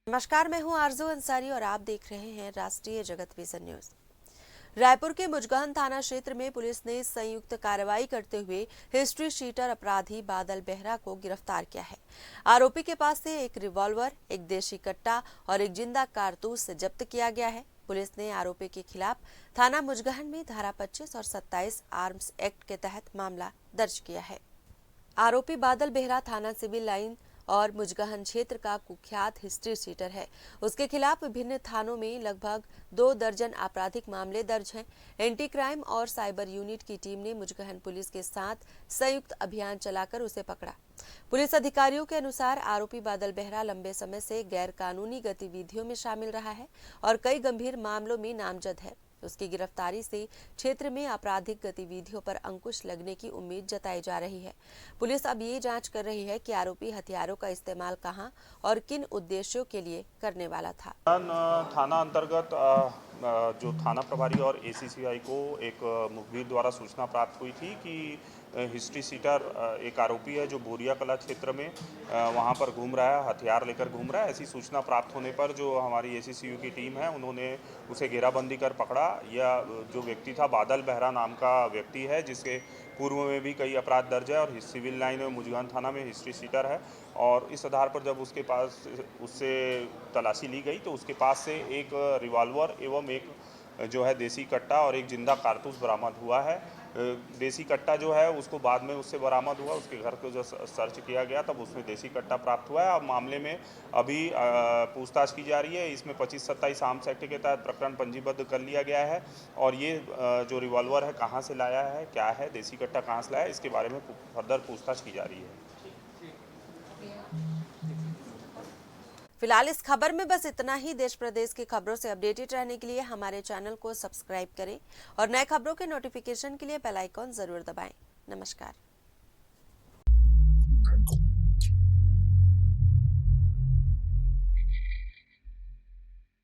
नमस्कार, मैं हूं आरजू अंसारी और आप देख रहे हैं राष्ट्रीय जगत विजन न्यूज। रायपुर के मुजगहन थाना क्षेत्र में पुलिस ने संयुक्त कार्रवाई करते हुए हिस्ट्री शीटर अपराधी बादल बेहरा को गिरफ्तार किया है। आरोपी के पास से एक रिवॉल्वर, एक देशी कट्टा और एक जिंदा कारतूस जब्त किया गया है। पुलिस ने आरोपी के खिलाफ थाना मुजगहन में धारा 25 और 27 आर्म्स एक्ट के तहत मामला दर्ज किया है। आरोपी बादल बेहरा थाना सिविल लाइन और मुजगहन क्षेत्र का कुख्यात हिस्ट्री शीटर है। उसके खिलाफ विभिन्न थानों में लगभग 2 दर्जन आपराधिक मामले दर्ज हैं। एंटी क्राइम और साइबर यूनिट की टीम ने मुजगहन पुलिस के साथ संयुक्त अभियान चलाकर उसे पकड़ा। पुलिस अधिकारियों के अनुसार आरोपी बादल बेहरा लंबे समय से गैर कानूनी गतिविधियों में शामिल रहा है और कई गंभीर मामलों में नामजद है। उसकी गिरफ्तारी से क्षेत्र में आपराधिक गतिविधियों पर अंकुश लगने की उम्मीद जताई जा रही है। पुलिस अब ये जांच कर रही है कि आरोपी हथियारों का इस्तेमाल कहां और किन उद्देश्यों के लिए करने वाला था। थाना अंतर्गत जो थाना प्रभारी और एसीसीआई को एक मुखबिर द्वारा सूचना प्राप्त हुई थी कि हिस्ट्री सीटर एक आरोपी है जो बोरिया कला क्षेत्र में वहां पर घूम रहा है, हथियार लेकर घूम रहा है। ऐसी सूचना प्राप्त होने पर जो हमारी एसीसीयू की टीम है उन्होंने उसे घेराबंदी कर पकड़ा। यह जो व्यक्ति था बादल बेहरा नाम का व्यक्ति है, जिसके पूर्व में भी कई अपराध दर्ज है और सिविल लाइन में मुजगहन थाना में हिस्ट्री सीटर है। और इस आधार पर जब उससे तलाशी ली गई तो उसके पास से एक रिवॉल्वर एवं एक जो है देसी कट्टा और एक जिंदा कारतूस बरामद हुआ है। देसी कट्टा जो है उसको बाद में उससे बरामद हुआ, उसके घर को जो सर्च किया गया तब उसमें देसी कट्टा प्राप्त हुआ है। अब मामले में अभी पूछताछ की जा रही है। इसमें 25-27 आर्म्स एक्ट के तहत प्रकरण पंजीबद्ध कर लिया गया है। और ये जो रिवॉल्वर है कहाँ से लाया है, क्या है, देसी कट्टा कहाँ से लाया है, इसके बारे में फर्दर पूछताछ की जा रही है। फिलहाल इस खबर में बस इतना ही। देश प्रदेश की खबरों से अपडेटेड रहने के लिए हमारे चैनल को सब्सक्राइब करें और नए खबरों के नोटिफिकेशन के लिए बेल आइकॉन जरूर दबाएं। नमस्कार।